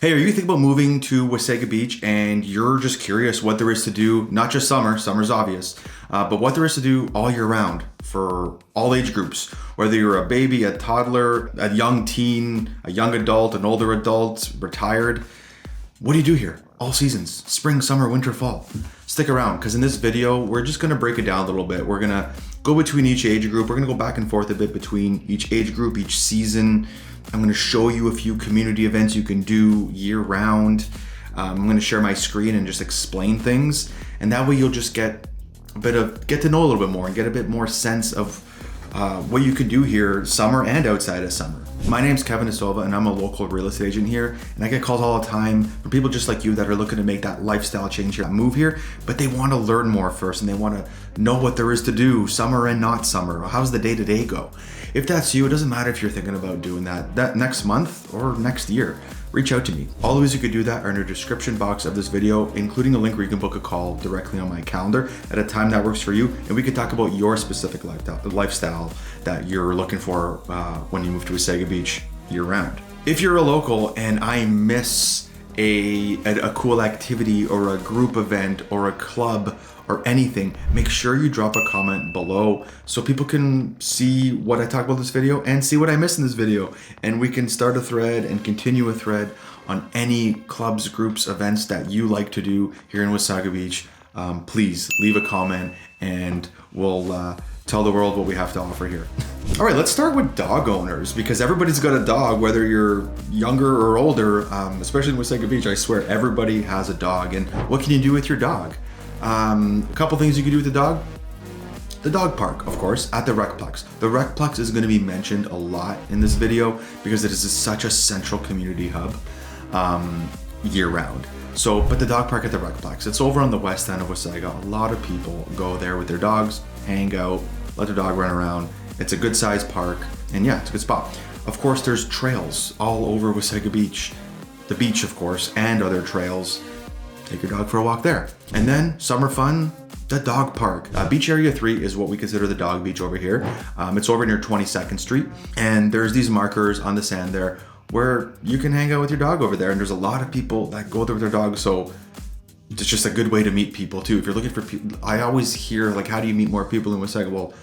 Hey, are you thinking about moving to Wasaga Beach and you're just curious what there is to do, not just summer's obvious, but what there is to do all year round for all age groups, whether you're a baby, a toddler, a young teen, a young adult, an older adult, retired. What do you do here? All seasons, spring, summer, winter, fall. Stick around, because in this video, we're just gonna break it down a little bit. We're gonna go between each age group. We're gonna go back and forth a bit between each age group, each season. I'm gonna show you a few community events you can do year round. I'm gonna share my screen and just explain things. And that way you'll just get to know a little bit more and get a bit more sense of what you can do here summer and outside of summer. My name's Kevin Silva and I'm a local real estate agent here, and I get calls all the time from people just like you that are looking to make that lifestyle change here, move here, but they want to learn more first and they want to know what there is to do summer and not summer. How's the day-to-day go? If that's you, it doesn't matter if you're thinking about doing that next month or next year. Reach out to me. All the ways you could do that are in the description box of this video, including a link where you can book a call directly on my calendar at a time that works for you, and we could talk about your specific lifestyle that you're looking for when you move to Wasaga Beach year round. If you're a local and I miss a cool activity or a group event or a club or anything, make sure you drop a comment below so people can see what I talk about in this video and see what I missed in this video, and we can start a thread and continue a thread on any clubs, groups, events that you like to do here in Wasaga Beach. Please leave a comment and we'll tell the world what we have to offer here. All right, let's start with dog owners, because everybody's got a dog, whether you're younger or older, especially in Wasaga Beach. I swear everybody has a dog. And what can you do with your dog? A couple things you can do with the dog. The dog park, of course, at the Recplex. The Recplex is going to be mentioned a lot in this video because it is such a central community hub year round. But the dog park at the Recplex, it's over on the west end of Wasaga. A lot of people go there with their dogs, hang out, let their dog run around. It's a good sized park, and yeah, it's a good spot. Of course, there's trails all over Wasaga Beach. The beach, of course, and other trails. Take your dog for a walk there. And then summer fun, the dog park. Beach Area 3 is what we consider the dog beach over here. It's over near 22nd Street. And there's these markers on the sand there where you can hang out with your dog over there. And there's a lot of people that go there with their dogs. So it's just a good way to meet people too. If you're looking for people, I always hear like, how do you meet more people in Wasaga? Well,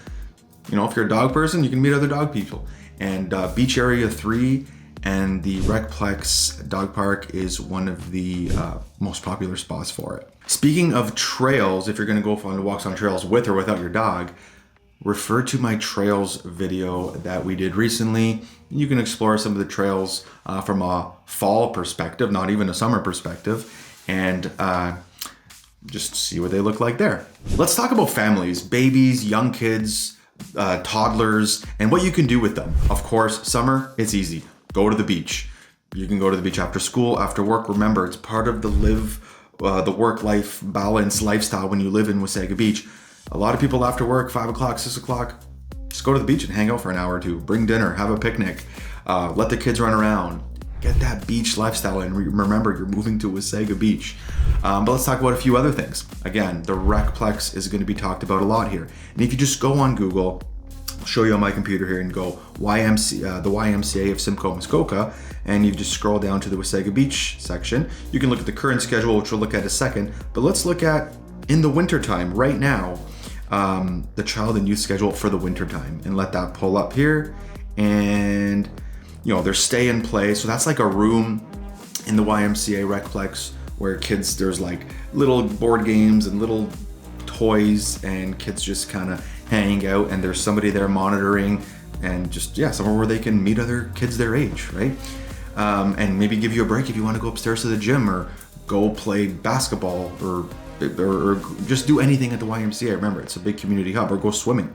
you know, if you're a dog person, you can meet other dog people. And Beach Area 3 and the Recplex Dog Park is one of the most popular spots for it. Speaking of trails, if you're gonna go on walks on trails with or without your dog, refer to my trails video that we did recently. You can explore some of the trails from a fall perspective, not even a summer perspective, and just see what they look like there. Let's talk about families, babies, young kids, toddlers, and what you can do with them. Of course, summer, it's easy. Go to the beach. You can go to the beach after school, after work. Remember, it's part of the work-life balance lifestyle when you live in Wasaga Beach. A lot of people after work, 5 o'clock, 6 o'clock, just go to the beach and hang out for an hour or two. Bring dinner, have a picnic, let the kids run around. Get that beach lifestyle, and remember, you're moving to Wasaga Beach. But let's talk about a few other things. Again, the Recplex is going to be talked about a lot here. And if you just go on Google, I'll show you on my computer here, and go the YMCA of Simcoe, Muskoka, and you just scroll down to the Wasaga Beach section. You can look at the current schedule, which we'll look at in a second. But let's look at, in the wintertime, right now, the child and youth schedule for the wintertime, and let that pull up here. And you know, there's stay and play. So that's like a room in the YMCA Recplex where kids, there's like little board games and little toys, and kids just kind of hang out, and there's somebody there monitoring, and just, yeah, somewhere where they can meet other kids their age, right? And maybe give you a break if you want to go upstairs to the gym or go play basketball or just do anything at the YMCA. Remember, it's a big community hub. Or go swimming.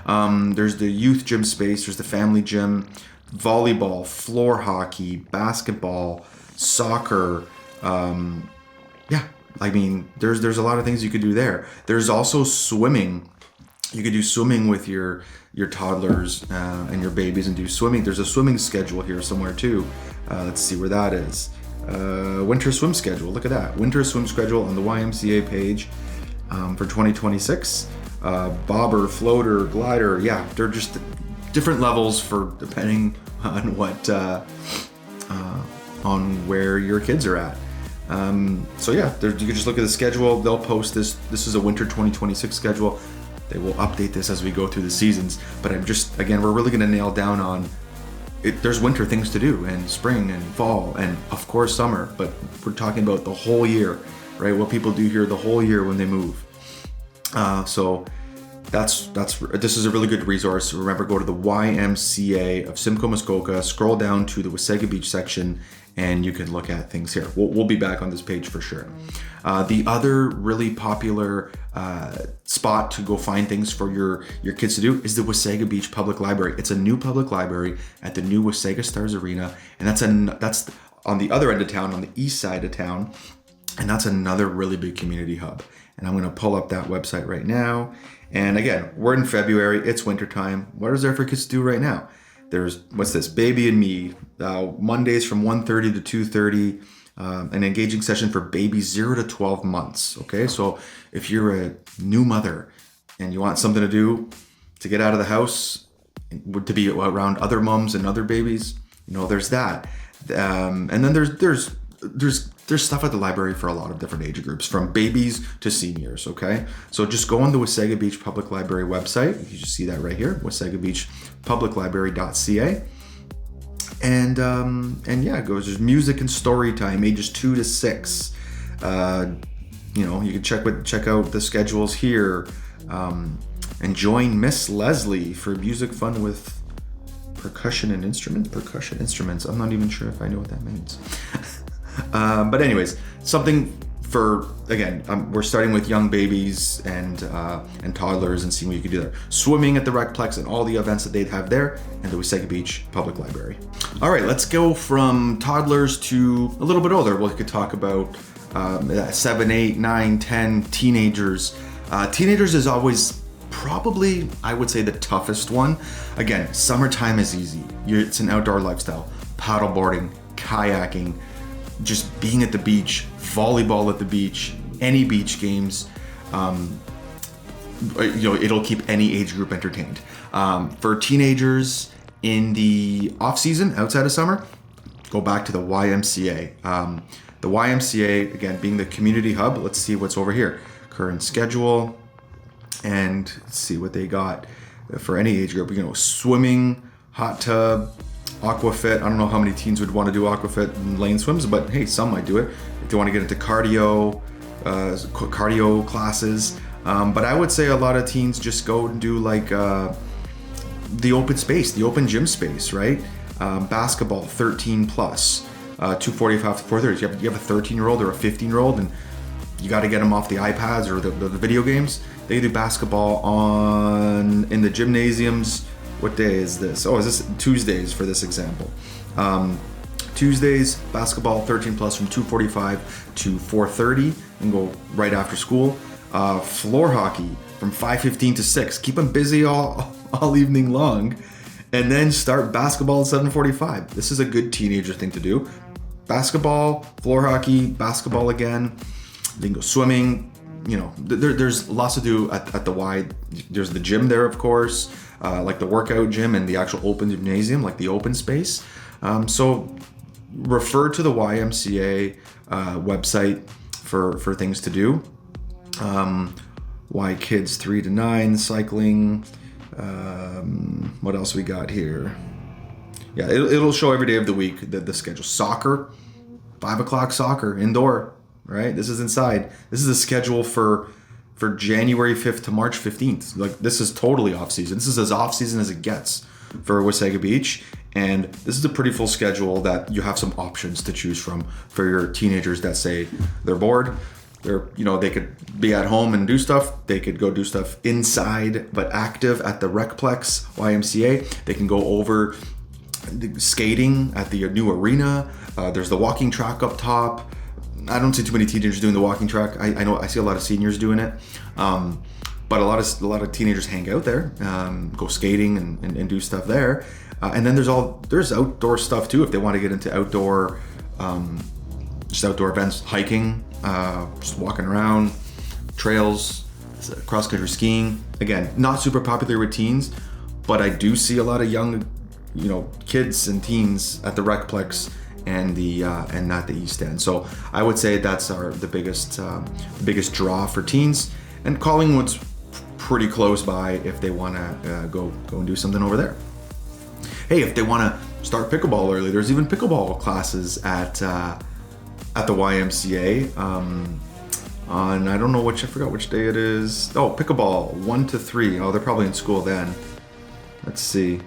There's the youth gym space, there's the family gym, volleyball, floor hockey, basketball, soccer. Yeah, I mean, there's a lot of things you could do there. There's also swimming. You could do swimming with your toddlers and your babies, and do swimming. There's a swimming schedule here somewhere too. Let's see where that is. Winter swim schedule. Look at that. Winter swim schedule on the YMCA page for 2026. Bobber, floater, glider. Yeah, they're just different levels for depending on what on where your kids are at. So yeah, you can just look at the schedule. They'll post this. This is a winter 2026 schedule. They will update this as we go through the seasons. But we're really going to nail down on it. There's winter things to do, and spring and fall, and of course summer. But we're talking about the whole year, right? What people do here the whole year when they move. So this is a really good resource. Remember, go to the YMCA of Simcoe Muskoka, scroll down to the Wasaga Beach section, and you can look at things here. We'll be back on this page for sure. The other really popular spot to go find things for your kids to do is the Wasaga Beach Public Library. It's a new public library at the new Wasaga Stars Arena, and that's on the other end of town, on the east side of town, and that's another really big community hub. And I'm going to pull up that website right now. And again, we're in February, it's wintertime. What is there for kids to do right now? There's, what's this, Baby and Me, Mondays from 1:30 to 2:30, an engaging session for babies 0 to 12 months, okay? So if you're a new mother and you want something to do to get out of the house, to be around other moms and other babies, there's that. And then there's stuff at the library for a lot of different age groups, from babies to seniors, okay? So just go on the Wasaga Beach Public Library website. You just see that right here, wasagabeachpubliclibrary.ca. And yeah, it goes, there's music and story time, ages 2 to 6. You can check out the schedules here. And join Miss Leslie for music fun with percussion instruments. I'm not even sure if I know what that means. But anyways, something for, again, we're starting with young babies and toddlers and seeing what you can do there. Swimming at the Recplex and all the events that they'd have there, and the Wasaga Beach Public Library. All right, let's go from toddlers to a little bit older. We could talk about 7, 8, 9, 10, teenagers. Teenagers is always probably, I would say, the toughest one. Again, summertime is easy. It's an outdoor lifestyle. Paddleboarding, kayaking, just being at the beach, volleyball at the beach, any beach games. It'll keep any age group entertained. For teenagers in the off season, outside of summer, go back to the YMCA. The YMCA, again, being the community hub. Let's see what's over here. Current schedule, and let's see what they got for any age group. Swimming, hot tub, aquafit. I don't know how many teens would want to do aquafit and lane swims, but hey, some might do it. If they want to get into cardio classes. But I would say a lot of teens just go and do like the open space, the open gym space, right? Basketball, 13 plus, 245 to 430. You have a 13-year-old or a 15-year-old, and you got to get them off the iPads or the video games. They do basketball in the gymnasiums. What day is this? Oh, is this Tuesdays for this example? Tuesdays, basketball, 13 plus from 2:45 to 4:30 and go right after school. Floor hockey from 5:15 to 6. Keep them busy all evening long. And then start basketball at 7:45. This is a good teenager thing to do. Basketball, floor hockey, basketball again. They can go swimming. There's lots to do at the Y. There's the gym there, of course, like the workout gym and the actual open gymnasium, like the open space. So refer to the YMCA website for things to do. Y Kids 3 to 9, cycling. What else we got here? Yeah, it'll show every day of the week the schedule. Soccer, 5 o'clock soccer, indoor. Right? This is inside. This is a schedule for January 5th to March 15th. Like, this is totally off season. This is as off season as it gets for Wasaga Beach. And this is a pretty full schedule that you have some options to choose from for your teenagers that say they're bored. They could be at home and do stuff. They could go do stuff inside, but active at the Recplex YMCA. They can go over skating at the new arena. There's the walking track up top. I don't see too many teenagers doing the walking track. I know I see a lot of seniors doing it, but a lot of teenagers hang out there, go skating and do stuff there. And then there's outdoor stuff too if they want to get into outdoor events, hiking, just walking around, trails, cross country skiing. Again, not super popular with teens, but I do see a lot of young, kids and teens at the Recplex and at the East End. So I would say that's the biggest draw for teens. And Collingwood's pretty close by if they want to go and do something over there. Hey, if they want to start pickleball early, there's even pickleball classes at the YMCA. On I don't know I forgot which day it is. Oh, pickleball 1 to 3. Oh, they're probably in school then. Let's see.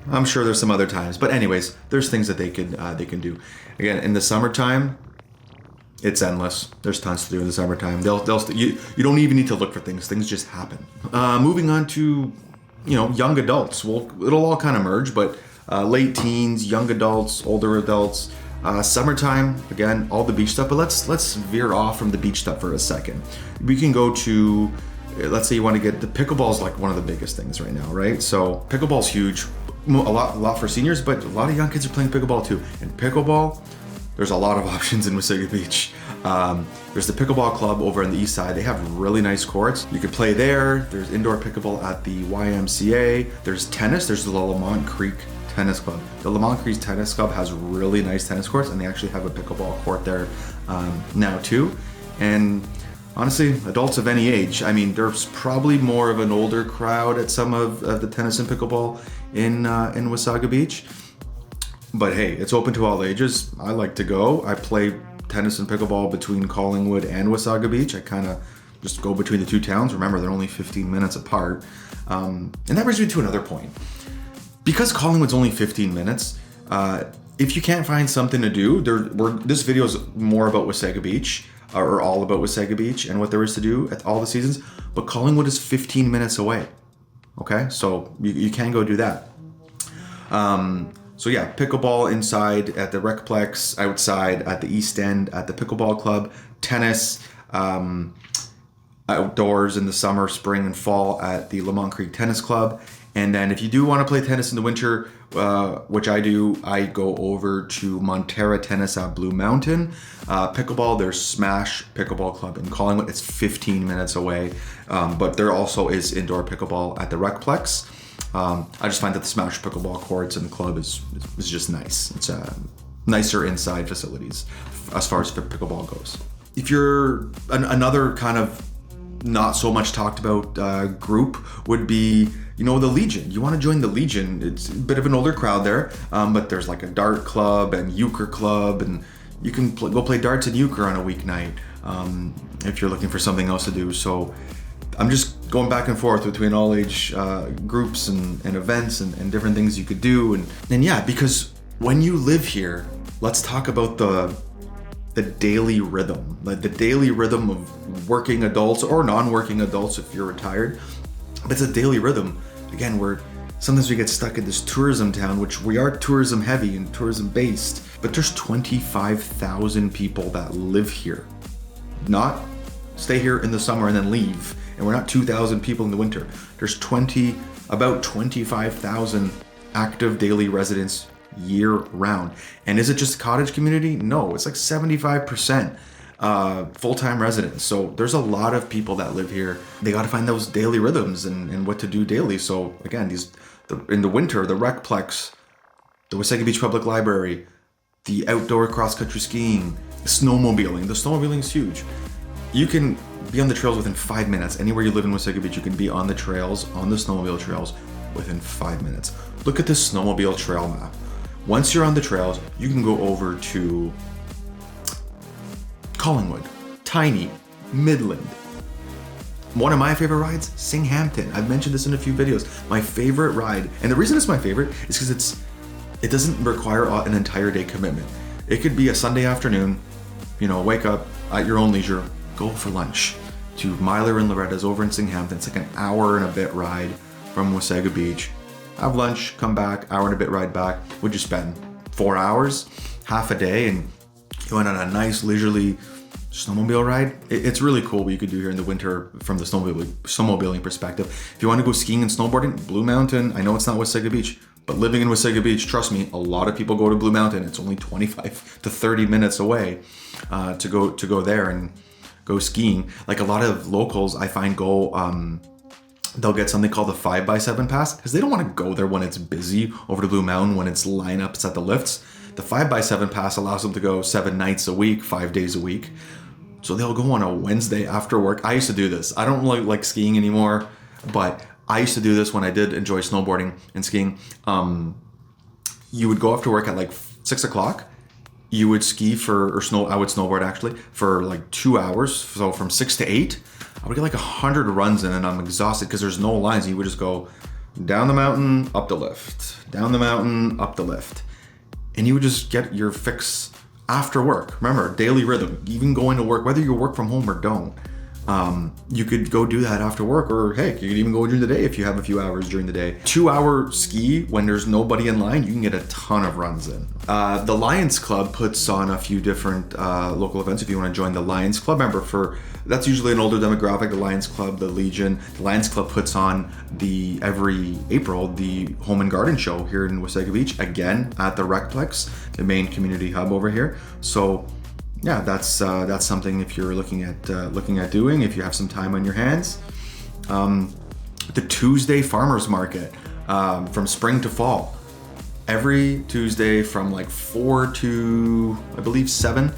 I'm sure there's some other times, but anyways, there's things that they can do. Again, in the summertime, it's endless. There's tons to do in the summertime. You don't even need to look for things. Things just happen. Moving on to young adults. Well, it'll all kind of merge, but late teens, young adults, older adults. Summertime, again, all the beach stuff, but let's veer off from the beach stuff for a second. We can go to, let's say you want to get, the pickleball's like one of the biggest things right now, right? So pickleball's huge, a lot for seniors, but a lot of young kids are playing pickleball too. And pickleball, there's a lot of options in Wasaga Beach. There's the pickleball club over on the east side. They have really nice courts. You could play there. There's indoor pickleball at the YMCA. There's tennis. There's the Lamont Creek Tennis Club. The Lamont Creek Tennis Club has really nice tennis courts, and they actually have a pickleball court there now too. And honestly, adults of any age. I mean, there's probably more of an older crowd at some of the tennis and pickleball in Wasaga Beach. But hey, it's open to all ages. I like to go. I play tennis and pickleball between Collingwood and Wasaga Beach. I kind of just go between the two towns. Remember, they're only 15 minutes apart. And that brings me to another point. Because Collingwood's only 15 minutes, if you can't find something to do, this video is more about Wasaga Beach, or all about Wasaga Beach and what there is to do at all the seasons. But Collingwood is 15 minutes away. Okay, so you can go do that. So yeah, pickleball inside at the Recplex, outside at the East End at the Pickleball Club, tennis, outdoors in the summer, spring, and fall at the Lamont Creek Tennis Club. And then if you do want to play tennis in the winter, which I do, I go over to Montera Tennis at Blue Mountain. Pickleball, there's Smash Pickleball Club in Collingwood. It's 15 minutes away, but there also is indoor pickleball at the Recplex. I just find that the Smash pickleball courts and the club is just nice. It's nicer inside facilities as far as pickleball goes. If you're another kind of not so much talked about group would be, the Legion. You want to join the Legion. It's a bit of an older crowd there, but there's like a dart club and euchre club, and you can go play darts and euchre on a weeknight if you're looking for something else to do. So I'm just going back and forth between all age groups and events and different things you could do. And yeah, because when you live here, let's talk about the daily rhythm, like the daily rhythm of working adults or non-working adults if you're retired. But it's a daily rhythm. Again, sometimes we get stuck in this tourism town, which we are tourism heavy and tourism based, but there's 25,000 people that live here. Not stay here in the summer and then leave. And we're not 2,000 people in the winter. There's about 25,000 active daily residents year round. And is it just a cottage community? No, it's like 75% full-time residents. So there's a lot of people that live here. They got to find those daily rhythms and what to do daily. So again, in the winter, the Recplex, the Wasaga Beach Public Library, the outdoor cross-country skiing, the snowmobiling. The snowmobiling is huge. You can be on the trails within 5 minutes. Anywhere you live in Wasaga Beach, you can be on the trails, on the snowmobile trails within 5 minutes. Look at this snowmobile trail map. Once you're on the trails, you can go over to Collingwood, Tiny, Midland. One of my favorite rides, Singhampton. I've mentioned this in a few videos. My favorite ride, and the reason it's my favorite is because it doesn't require an entire day commitment. It could be a Sunday afternoon, wake up at your own leisure, go for lunch to Myler and Loretta's over in Singhampton. It's like an hour and a bit ride from Wasaga Beach. Have lunch, come back, hour and a bit ride back. Would you spend 4 hours, half a day, and you went on a nice leisurely snowmobile ride? It's really cool what you could do here in the winter from the snowmobiling perspective. If you want to go skiing and snowboarding, Blue Mountain, I know it's not Wasaga Beach, but living in Wasaga Beach, trust me, a lot of people go to Blue Mountain. It's only 25 to 30 minutes away to go there and go skiing. Like a lot of locals I find they'll get something called the 5x7 pass because they don't want to go there when it's busy over to Blue Mountain when it's lineups at the lifts. The 5x7 pass allows them to go 7 nights a week, 5 days a week. So they'll go on a Wednesday after work. I used to do this. I don't like skiing anymore, but I used to do this when I did enjoy snowboarding and skiing. You would go after work at like 6 o'clock. You would ski I would snowboard actually for like 2 hours. So from 6 to 8, I would get like 100 runs in, and I'm exhausted because there's no lines. You would just go down the mountain, up the lift, down the mountain, up the lift. And you would just get your fix after work. Remember, daily rhythm, even going to work, whether you work from home or don't, you could go do that after work, or hey, you could even go during the day if you have a few hours during the day. 2 hour ski when there's nobody in line, you can get a ton of runs in. The Lions Club puts on a few different local events if you want to join the Lions Club. Remember, that's usually an older demographic, the Lions Club, the Legion. The Lions Club puts on every April, the Home and Garden Show here in Wasaga Beach, again at the Recplex, the main community hub over here. So yeah, that's something if you're looking at doing, if you have some time on your hands. The Tuesday Farmers Market, from spring to fall, every Tuesday from like 4 to I believe 7,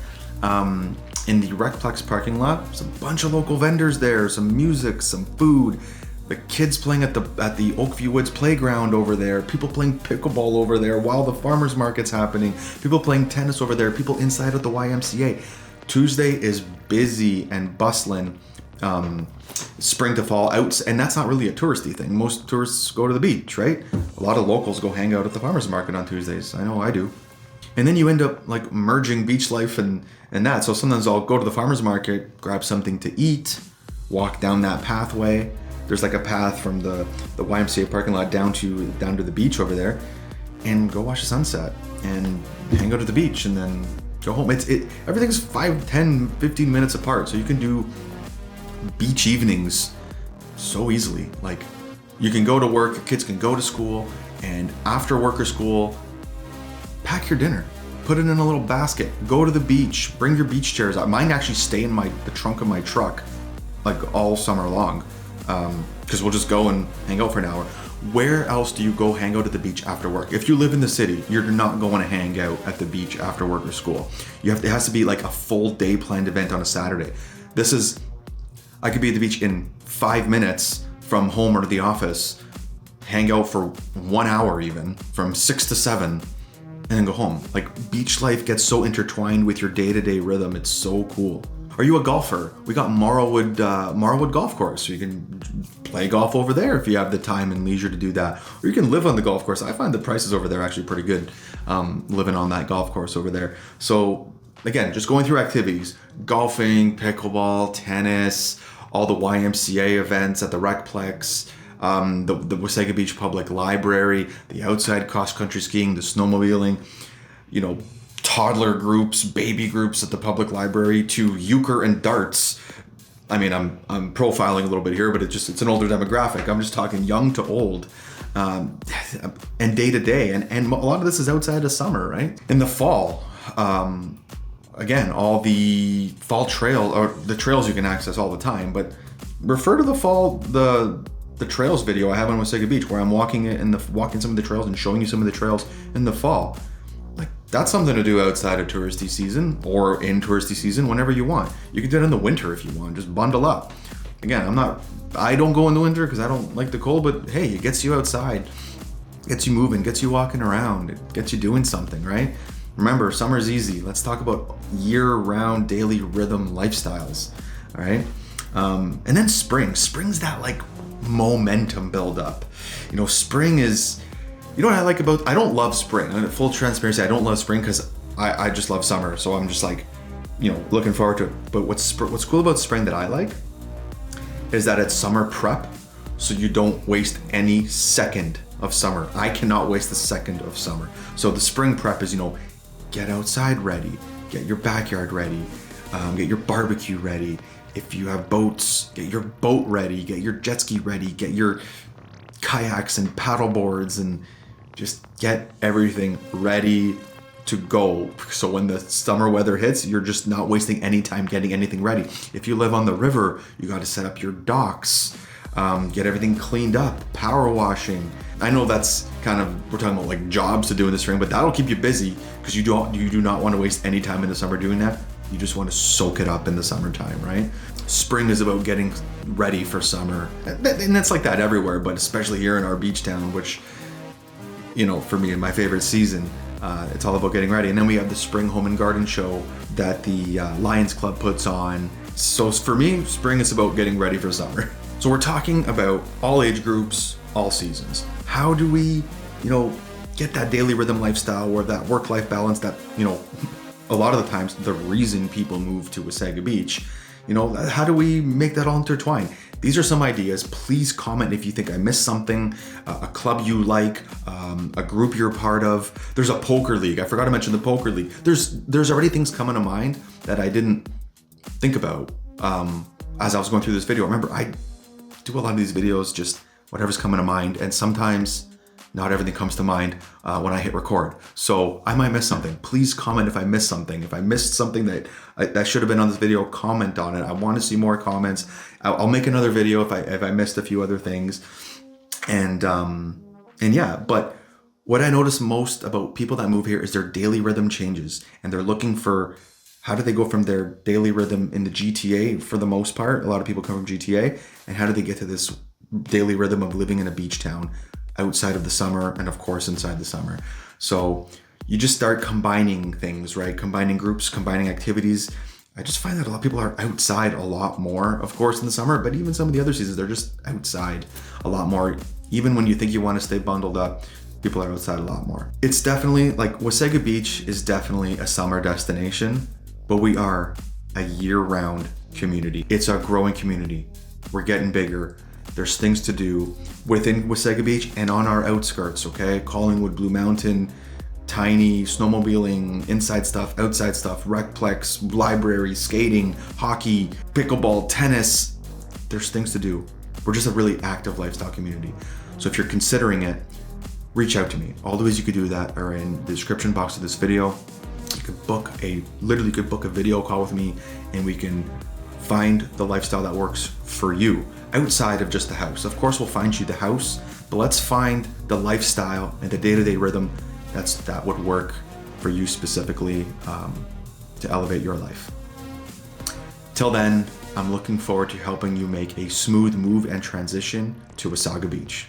in the Recplex parking lot. There's a bunch of local vendors there, some music, some food. The kids playing at the Oakview Woods playground over there, people playing pickleball over there while the farmers market's happening, people playing tennis over there, people inside at the YMCA. Tuesday is busy and bustling, spring to fall out, and that's not really a touristy thing. Most tourists go to the beach, right? A lot of locals go hang out at the farmers market on Tuesdays. I know I do. And then you end up like merging beach life and that. So sometimes I'll go to the farmers market, grab something to eat, walk down that pathway. There's like a path from the YMCA parking lot down to the beach over there, and go watch the sunset and hang out at the beach and then go home. Everything's 5, 10, 15 minutes apart, so you can do beach evenings so easily. Like, you can go to work, kids can go to school, and after work or school, pack your dinner, put it in a little basket, go to the beach, bring your beach chairs out. Mine actually stay in the trunk of my truck like all summer long, because we'll just go and hang out for an hour. Where else do you go hang out at the beach after work? If you live in the city, you're not going to hang out at the beach after work or school. It has to be like a full day planned event on a Saturday. I could be at the beach in 5 minutes from home or the office, hang out for 1 hour even, from 6 to 7, and then go home. Like, beach life gets so intertwined with your day-to-day rhythm. It's so cool. Are you a golfer? We got Marlwood Golf Course, so you can play golf over there if you have the time and leisure to do that. Or you can live on the golf course. I find the prices over there actually pretty good, living on that golf course over there. So again, just going through activities, golfing, pickleball, tennis, all the YMCA events at the Recplex, the Wasaga Beach Public Library, the outside cross-country skiing, the snowmobiling, toddler groups, baby groups at the public library, to euchre and darts. I mean, I'm profiling a little bit here, but it's an older demographic. I'm just talking young to old, and day to day, and a lot of this is outside of summer, right? In the fall, again, all the fall trail, or the trails you can access all the time, but refer to the fall, the trails video I have on Wasaga Beach, where I'm walking some of the trails and showing you some of the trails in the fall. Like, that's something to do outside of touristy season, or in touristy season, whenever you want. You can do it in the winter if you want. Just bundle up. Again, I don't go in the winter because I don't like the cold, but hey, it gets you outside, gets you moving, gets you walking around, it gets you doing something, right? Remember, summer's easy. Let's talk about year-round daily rhythm lifestyles, all right? And then spring's that like momentum buildup. Spring is, what I like about, I don't love spring. Full transparency, I don't love spring because I just love summer. So I'm just like, looking forward to it. But what's cool about spring that I like is that it's summer prep, so you don't waste any second of summer. I cannot waste a second of summer. So the spring prep is, get outside ready, get your backyard ready, get your barbecue ready. If you have boats, get your boat ready, get your jet ski ready, get your kayaks and paddle boards, and just get everything ready to go. So when the summer weather hits, you're just not wasting any time getting anything ready. If you live on the river, you got to set up your docks. get everything cleaned up, power washing. I know that's kind of, we're talking about like jobs to do in the spring, but that'll keep you busy because you do not want to waste any time in the summer doing that. You just want to soak it up in the summertime, right? Spring is about getting ready for summer. And that's like that everywhere, but especially here in our beach town, which, you know, for me, my favorite season, it's all about getting ready. And then we have the Spring Home and Garden Show that the Lions Club puts on. So for me, spring is about getting ready for summer. So we're talking about all age groups, all seasons. How do we, you know, get that daily rhythm lifestyle or that work-life balance that, you know, a lot of the times the reason people move to Wasaga Beach, you know, how do we make that all intertwine? These are some ideas. Please comment if you think I missed something, a club you like, a group you're part of. There's a poker league. I forgot to mention the poker league. There's already things coming to mind that I didn't think about as I was going through this video. Remember, I do a lot of these videos, just whatever's coming to mind, and sometimes not everything comes to mind when I hit record. So I might miss something. Please comment if I missed something. If I missed something that should have been on this video, comment on it. I want to see more comments. I'll make another video if I missed a few other things. And yeah, but what I notice most about people that move here is their daily rhythm changes, and they're looking for how do they go from their daily rhythm in the GTA for the most part. A lot of people come from GTA, and how do they get to this daily rhythm of living in a beach town outside of the summer and of course inside the summer. So you just start combining things, right? Combining groups, combining activities. I just find that a lot of people are outside a lot more, of course, in the summer, but even some of the other seasons, they're just outside a lot more. Even when you think you want to stay bundled up, people are outside a lot more. It's definitely like Wasaga Beach is definitely a summer destination, but we are a year-round community. It's a growing community. We're getting bigger. There's things to do within Wasaga Beach and on our outskirts, okay? Collingwood, Blue Mountain, Tiny, snowmobiling, inside stuff, outside stuff, recplex, library, skating, hockey, pickleball, tennis. There's things to do. We're just a really active lifestyle community. So if you're considering it, reach out to me. All the ways you could do that are in the description box of this video. You could book a video call with me, and we can find the lifestyle that works for you outside of just the house. Of course, we'll find you the house, but let's find the lifestyle and the day-to-day rhythm that would work for you specifically to elevate your life. Till then, I'm looking forward to helping you make a smooth move and transition to Wasaga Beach.